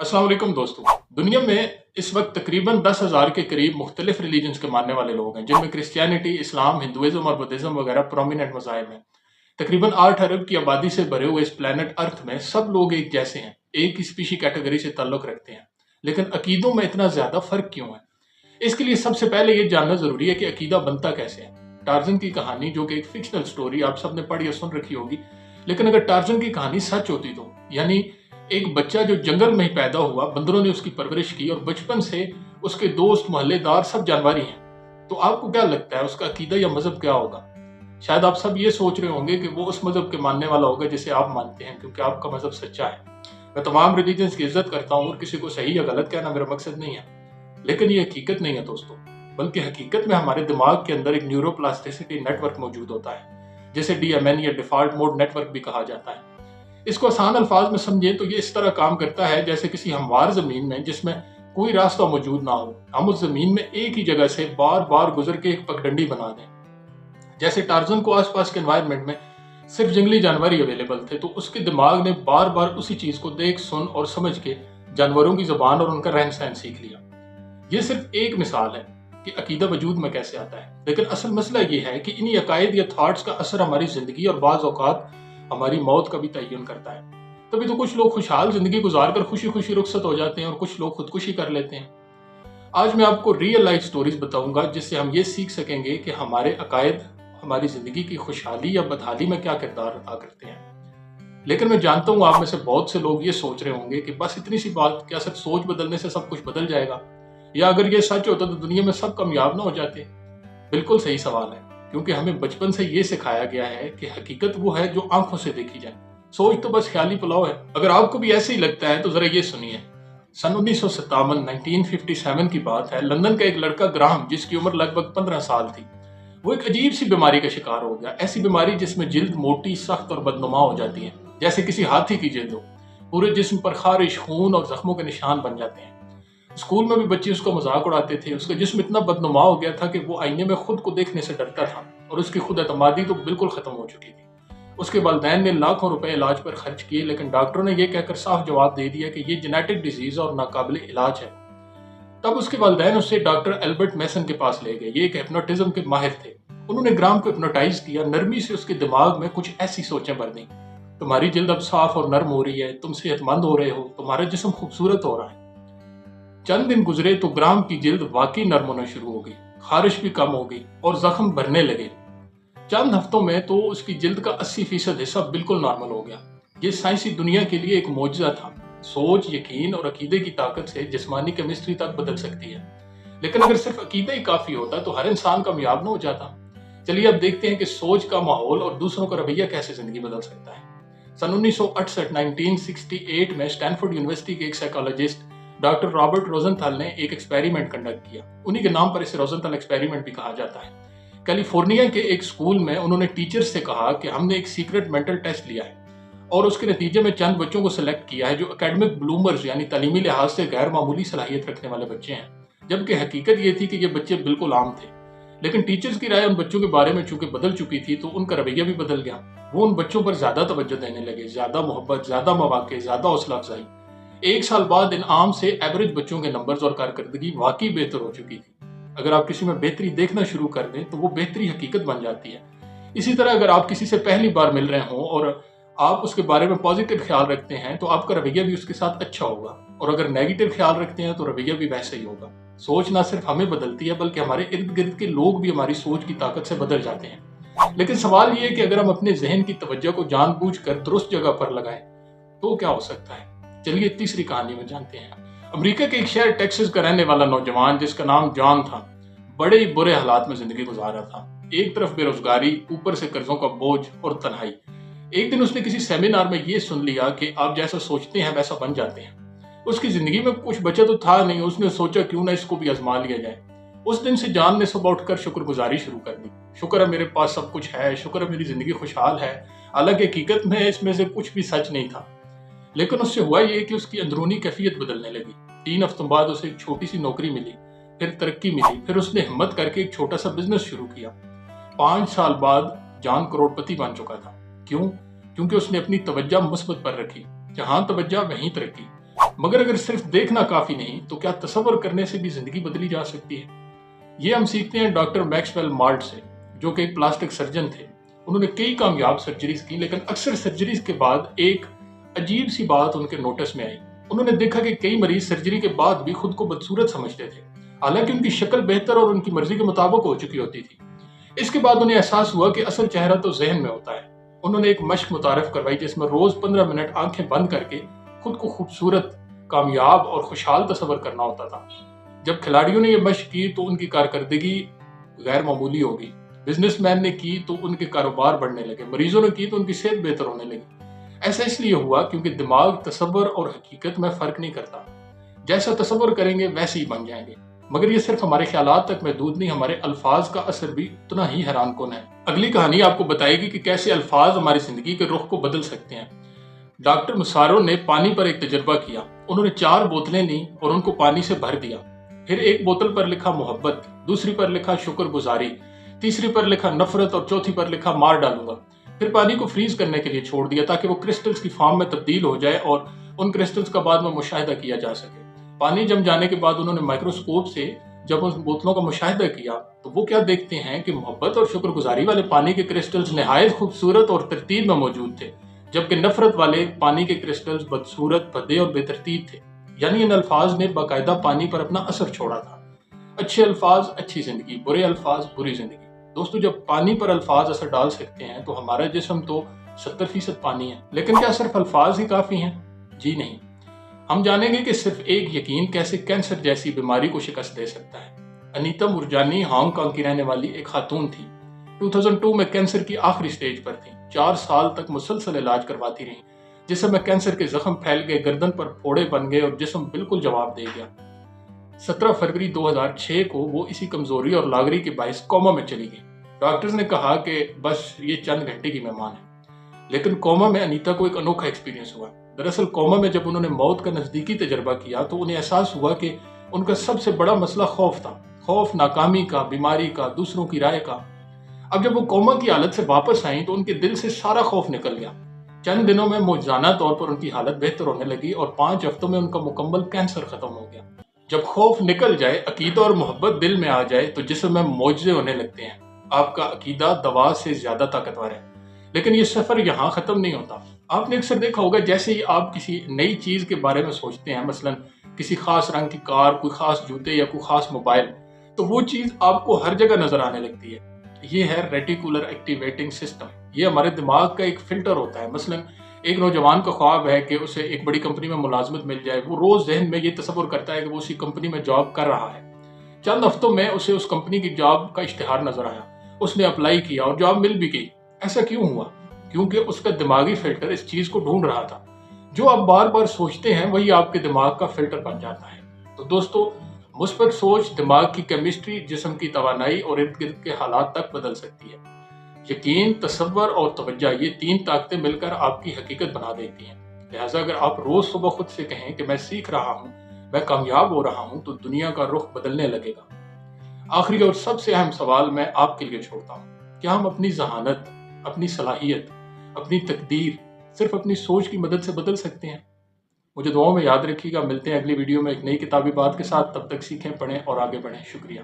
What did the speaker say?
अस्सलाम वालेकुम दोस्तों। दुनिया में इस वक्त तकरीबन 10,000 के करीब मुख्तलिफ रिलीजन्स के मानने वाले लोग हैं, जिनमें क्रिश्चियनिटी, इस्लाम, हिंदुइज्म और बुद्धिज्म वगैरह प्रोमिनेंट मज़ाहिब हैं। तकरीबन 8 अरब की आबादी से भरे हुए इस प्लेनेट अर्थ में सब लोग एक जैसे हैं, एक ही स्पीशी कैटेगरी से ताल्लुक़ रखते हैं। लेकिन अकीदों में इतना ज़्यादा फ़र्क क्यों है? इसके लिए सबसे पहले ये जानना ज़रूरी है कि अकीदा बनता कैसे है। टार्ज़न की कहानी, जो कि एक फ़िक्शनल स्टोरी आप सब ने पढ़ी या सुन रखी होगी, लेकिन अगर टार्ज़न की कहानी सच होती तो, यानी एक बच्चा जो जंगल में ही पैदा हुआ, बंदरों ने उसकी परवरिश की और बचपन से उसके दोस्त, मोहल्लेदार सब जानवर ही हैं, तो आपको क्या लगता है उसका अकीदा या मज़हब क्या होगा? शायद आप सब ये सोच रहे होंगे कि वो उस मज़हब के मानने वाला होगा जिसे आप मानते हैं, क्योंकि आपका मज़हब सच्चा है। मैं तमाम रिलीजन्स की इज्जत करता हूँ और किसी को सही या गलत कहना मेरा मकसद नहीं है, लेकिन ये हकीकत नहीं है दोस्तों। बल्कि हकीकत में हमारे दिमाग के अंदर एक न्यूरोप्लास्टिसिटी नेटवर्क मौजूद होता है, जिसे DMN या डिफ़ॉल्ट मोड नेटवर्क भी कहा जाता है। इसको आसान अल्फाज में समझें तो ये इस तरह काम करता है जैसे किसी हमवार ज़मीन में जिसमें कोई रास्ता मौजूद ना हो, हम उस ज़मीन में एक ही जगह से बार बार गुजर के एक पगडंडी बना दें। जैसे टार्ज़न को आसपास के एनवायरनमेंट में सिर्फ जंगली जानवर ही अवेलेबल थे, तो उसके दिमाग ने बार बार उसी चीज़ को देख, सुन और समझ के जानवरों की ज़बान और उनका रहन सहन सीख लिया। ये सिर्फ एक मिसाल है कि अकीदा वजूद में कैसे आता है, लेकिन असल मसला ये है कि इन्हीं अकायद या थॉट्स का असर हमारी ज़िंदगी और बाज़ औक़ात हमारी मौत का भी तयन करता है। तभी तो कुछ लोग खुशहाल ज़िंदगी गुजार कर खुशी खुशी रुखसत हो जाते हैं और कुछ लोग खुदकुशी कर लेते हैं। आज मैं आपको रियल लाइफ स्टोरीज बताऊंगा जिससे हम ये सीख सकेंगे कि हमारे अकायद हमारी ज़िंदगी की खुशहाली या बदहाली में क्या किरदार अदा करते हैं। लेकिन मैं जानता हूँ आप में से बहुत से लोग ये सोच रहे होंगे कि बस इतनी सी बात, क्या सिर्फ सोच बदलने से सब कुछ बदल जाएगा, या अगर ये सच होता तो दुनिया में सब कामयाब ना हो जाते। बिल्कुल सही सवाल है, क्योंकि हमें बचपन से ये सिखाया गया है कि हकीकत वो है जो आंखों से देखी जाए, सोच तो बस ख्याली पुलाव है। अगर आपको भी ऐसे ही लगता है तो जरा ये सुनिए। सन 1957 1957 की बात है। लंदन का एक लड़का ग्राहम, जिसकी उम्र लगभग 15 साल थी, वो एक अजीब सी बीमारी का शिकार हो गया। ऐसी बीमारी जिसमें जिल्द मोटी, सख्त और बदनुमा हो जाती है, जैसे किसी हाथी की जिल्द हो। पूरे जिस्म पर खारिश, खून और जख्मों के निशान बन जाते हैं। स्कूल में भी बच्चे उसका मजाक उड़ाते थे। उसका जिस्म इतना बदनुमा हो गया था कि वो आईने में खुद को देखने से डरता था और उसकी खुद एतमादी तो बिल्कुल खत्म हो चुकी थी। उसके वालिदैन ने लाखों रुपए इलाज पर खर्च किए, लेकिन डॉक्टरों ने यह कहकर साफ जवाब दे दिया कि ये जेनेटिक डिजीज और नाकाबिल इलाज है। तब उसके वालिदैन उसे डॉक्टर एल्बर्ट मैसन के पास ले गए। ये एक हिप्नोटिज्म के माहिर थे। उन्होंने ग्राम को हिप्नोटाइज किया, नरमी से उसके दिमाग में कुछ ऐसी सोचें भर दी। तुम्हारी जिल्द अब साफ और नर्म हो रही है, तुम सेहतमंद हो रहे हो, तुम्हारा जिस्म खूबसूरत हो रहा है। चंद दिन गुजरे तो ग्राम की जिल्द वाकई नर्म होना शुरू हो गई, खारिश भी कम हो गई और जख्म भरने लगे। चंद हफ्तों में तो उसकी जिल्द का 80% हिस्सा बिल्कुल नॉर्मल हो गया। ये साइंसी दुनिया के लिए एक मौजज़ा था। सोच, यकीन और अकीदे की ताकत से जिस्मानी केमिस्ट्री तक बदल सकती है। लेकिन अगर सिर्फ अकीदा ही काफी होता तो हर इंसान कामयाब न हो जाता। चलिए अब देखते हैं कि सोच का माहौल और दूसरों का रवैया कैसे जिंदगी बदल सकता है। सन 1968 1968 में स्टैनफोर्ड यूनिवर्सिटी के एक साइकोलॉजिस्ट डॉक्टर रॉबर्ट रोजेंथल ने एक एक्सपेरिमेंट कंडक्ट किया। उन्हीं के नाम पर इसे रोजेंथल एक्सपेरिमेंट भी कहा जाता है। कैलिफोर्निया के एक स्कूल में उन्होंने टीचर्स से कहा कि हमने एक सीक्रेट मेंटल टेस्ट लिया है और उसके नतीजे में चंद बच्चों को सिलेक्ट किया है जो एकेडमिक ब्लूमर्स यानी तालीमी लिहाज से गैर मामूली सलाहियत रखने वाले बच्चे हैं, जबकि हकीकत ये थी कि ये बच्चे बिल्कुल आम थे। लेकिन टीचर्स की राय उन बच्चों के बारे में चूंकि बदल चुकी थी तो उनका रवैया भी बदल गया। वो उन बच्चों पर ज्यादा तवज्जो देने लगे, ज्यादा मोहब्बत, ज्यादा मौके, ज्यादा हौसला अफजाई। एक साल बाद इन आम से एवरेज बच्चों के नंबर्स और कारकर्दगी वाकई बेहतर हो चुकी थी। अगर आप किसी में बेहतरी देखना शुरू कर दें तो वो बेहतरी हकीकत बन जाती है। इसी तरह अगर आप किसी से पहली बार मिल रहे हों और आप उसके बारे में पॉजिटिव ख्याल रखते हैं तो आपका रवैया भी उसके साथ अच्छा होगा, और अगर नेगेटिव ख्याल रखते हैं तो रवैया भी वैसे ही होगा। सोच ना सिर्फ हमें बदलती है बल्कि हमारे इर्द गिर्द के लोग भी हमारी सोच की ताकत से बदल जाते हैं। लेकिन सवाल ये है कि अगर हम अपने जहन की तवज्जो को जानबूझकर दुरुस्त जगह पर लगाएं तो क्या हो सकता है। चलिए तीसरी कहानी में जानते हैं। अमेरिका के एक शहर टेक्सास का रहने वाला नौजवान जिसका नाम जॉन था, बड़े ही बुरे हालात में जिंदगी गुजार रहा था। एक तरफ बेरोजगारी, ऊपर से कर्जों का बोझ और तन्हाई। एक दिन उसने किसी सेमिनार में ये सुन लिया कि आप जैसा सोचते हैं वैसा बन जाते हैं। उसकी जिंदगी में कुछ बचा तो था नहीं। उसने सोचा क्यों ना इसको भी आजमा लिया जाए। उस दिन से जॉन ने सुबह उठकर शुक्रगुजारी शुरू कर दी। शुक्र है मेरे पास सब कुछ है, शुक्र है मेरी जिंदगी खुशहाल है। हालांकि हकीकत में इसमें से कुछ भी सच नहीं था। लेकिन उससे हुआ ये कि उसकी अंदरूनी कैफियत बदलने लगी। 3 हफ्तों बाद उसे एक छोटी सी नौकरी मिली, फिर तरक्की मिली, फिर उसने हिम्मत करके एक छोटा सा बिजनेस शुरू किया। 5 साल बाद जॉन करोड़पति बन चुका था। क्यों? क्योंकि उसने अपनी तवज्जो मुस्बत पर रखी। जहां तवज्जो वहीं तरक्की। मगर अगर सिर्फ देखना काफी नहीं तो क्या तसव्वुर करने से भी जिंदगी बदली जा सकती है? ये हम सीखते हैं डॉक्टर मैक्सवेल मार्ट से, जो कि एक प्लास्टिक सर्जन थे। उन्होंने कई कामयाब सर्जरीज की, लेकिन अक्सर सर्जरीज के बाद एक अजीब सी बात उनके नोटिस में आई। उन्होंने देखा कि कई मरीज सर्जरी के बाद भी खुद को बदसूरत समझते थे, हालांकि उनकी शक्ल बेहतर और उनकी मर्जी के मुताबिक हो चुकी होती थी। इसके बाद उन्हें एहसास हुआ कि असल चेहरा तो जहन में होता है। उन्होंने एक मश्क मुतारफ करवाई जिसमें रोज 15 मिनट आंखें बंद करके खुद को खूबसूरत, कामयाब और खुशहाल तस्वर करना होता था। जब खिलाड़ियों ने यह मश्क की तो उनकी कारकर्दगी गैर मामूली हो गई। बिजनेसमैन ने की तो उनके कारोबार बढ़ने लगे, मरीजों ने की तो उनकी सेहत बेहतर होने लगी। ऐसा इसलिए हुआ क्योंकि दिमाग तसव्वुर और हकीकत में फर्क नहीं करता। जैसा तसव्वुर करेंगे वैसे ही बन जाएंगे। मगर ये सिर्फ हमारे ख्यालात तक महदूद नहीं, हमारे अल्फाज का असर भी उतना ही हैरानकुन है। अगली कहानी आपको बताएगी कि कैसे अल्फाज हमारी जिंदगी के रुख को बदल सकते हैं। डॉक्टर मुसारो ने पानी पर एक तजर्बा किया। उन्होंने 4 बोतलें ली और उनको पानी से भर दिया। फिर एक बोतल पर लिखा मोहब्बत, दूसरी पर लिखा शुक्रगुजारी, तीसरी पर लिखा नफरत और चौथी पर लिखा मार डालूंगा। फिर पानी को फ्रीज करने के लिए छोड़ दिया ताकि वो क्रिस्टल्स की फॉर्म में तब्दील हो जाए और उन क्रिस्टल्स का बाद में मुशाहिदा किया जा सके। पानी जम जाने के बाद उन्होंने माइक्रोस्कोप से जब उन बोतलों का मुशाहिदा किया तो वो क्या देखते हैं कि मोहब्बत और शुक्रगुजारी वाले पानी के क्रिस्टल्स निहायत खूबसूरत और तरतीब में मौजूद थे, जबकि नफरत वाले पानी के क्रिस्टल्स बदसूरत, भद्दे और बेतरतीब थे। यानी इन अल्फाज ने बाकायदा पानी पर अपना असर छोड़ा था। अच्छे अल्फाज अच्छी जिंदगी, बुरे अल्फाज बुरी जिंदगी। दोस्तों, जब पानी पर अल्फाज असर डाल सकते हैं तो हमारा जिस्म तो 70% पानी है। लेकिन क्या सिर्फ अल्फाज ही काफी हैं? जी नहीं। हम जानेंगे कि सिर्फ एक यकीन कैसे कैंसर जैसी बीमारी को शिकस्त दे सकता है। अनीता मुरजानी हांगकांग की रहने वाली एक खातून थी। 2002 में कैंसर की आखिरी स्टेज पर थी। 4 साल तक मुसलसल इलाज करवाती रही, जिसमें कैंसर के जख्म फैल गए, गर्दन पर फोड़े बन गए और जिस्म बिल्कुल जवाब दे गया। 17 फरवरी 2006 को वो इसी कमजोरी और लागरी के बायस कोमा में चली गई। डॉक्टर्स ने कहा कि बस ये चंद घंटे की मेहमान है। लेकिन कोमा में अनीता को एक अनोखा एक्सपीरियंस हुआ। दरअसल कोमा में जब उन्होंने मौत का नजदीकी तजर्बा किया तो उन्हें एहसास हुआ कि उनका सबसे बड़ा मसला खौफ था। खौफ नाकामी का, बीमारी का, दूसरों की राय का। अब जब वो कोमा की हालत से वापस आई तो उनके दिल से सारा खौफ निकल गया। चंद दिनों में मौजूदा तौर पर उनकी हालत बेहतर होने लगी और 5 हफ्तों में उनका मुकम्मल कैंसर खत्म हो गया। जब खौफ निकल जाए, अकीदा और मोहब्बत दिल में आ जाए तो जिस्म में मौजज़े होने लगते हैं। आपका अकीदा दवा से ज्यादा ताकतवर है। लेकिन ये सफर यहाँ खत्म नहीं होता। आपने अक्सर देखा होगा, जैसे ही आप किसी नई चीज के बारे में सोचते हैं, मसलन किसी खास रंग की कार, कोई खास जूते या कोई खास मोबाइल, तो वो चीज आपको हर जगह नजर आने लगती है। ये है रेटिकुलर एक्टिवेटिंग सिस्टम। ये हमारे दिमाग का एक फिल्टर होता है। मसलन एक नौजवान का ख्वाब है कि उसे एक बड़ी कंपनी में मुलाजमत मिल जाए। वो रोज जहन में ये तस्वुर करता है कि वो उसी कंपनी में जॉब कर रहा है। चंद हफ्तों में उसे उस कंपनी की जॉब का इश्तिहार नजर आया। उसने अप्लाई किया और जॉब मिल भी गई। ऐसा क्यों हुआ? क्योंकि उसका दिमागी फिल्टर इस चीज को ढूंढ रहा था। जो आप बार बार सोचते हैं वही आपके दिमाग का फिल्टर बन जाता है। तो दोस्तों, मुस्बत सोच दिमाग की केमिस्ट्री, जिस्म की तवानाई और इर्द गिर्द के हालात तक बदल सकती है। यकीन, तसव्वुर और तवज्जो, ये 3 ताकतें मिलकर आपकी हकीकत बना देती हैं। लिहाजा अगर आप रोज सुबह खुद से कहें कि मैं सीख रहा हूँ, मैं कामयाब हो रहा हूँ, तो दुनिया का रुख बदलने लगेगा। आखिरी और सबसे अहम सवाल मैं आपके लिए छोड़ता हूँ। क्या हम अपनी जहानत, अपनी सलाहियत, अपनी तकदीर सिर्फ अपनी सोच की मदद से बदल सकते हैं? मुझे दुआओं में याद रखिएगा। मिलते हैं अगली वीडियो में एक नई किताबी बात के साथ। तब तक सीखें, पढ़ें और आगे बढ़ें। शुक्रिया।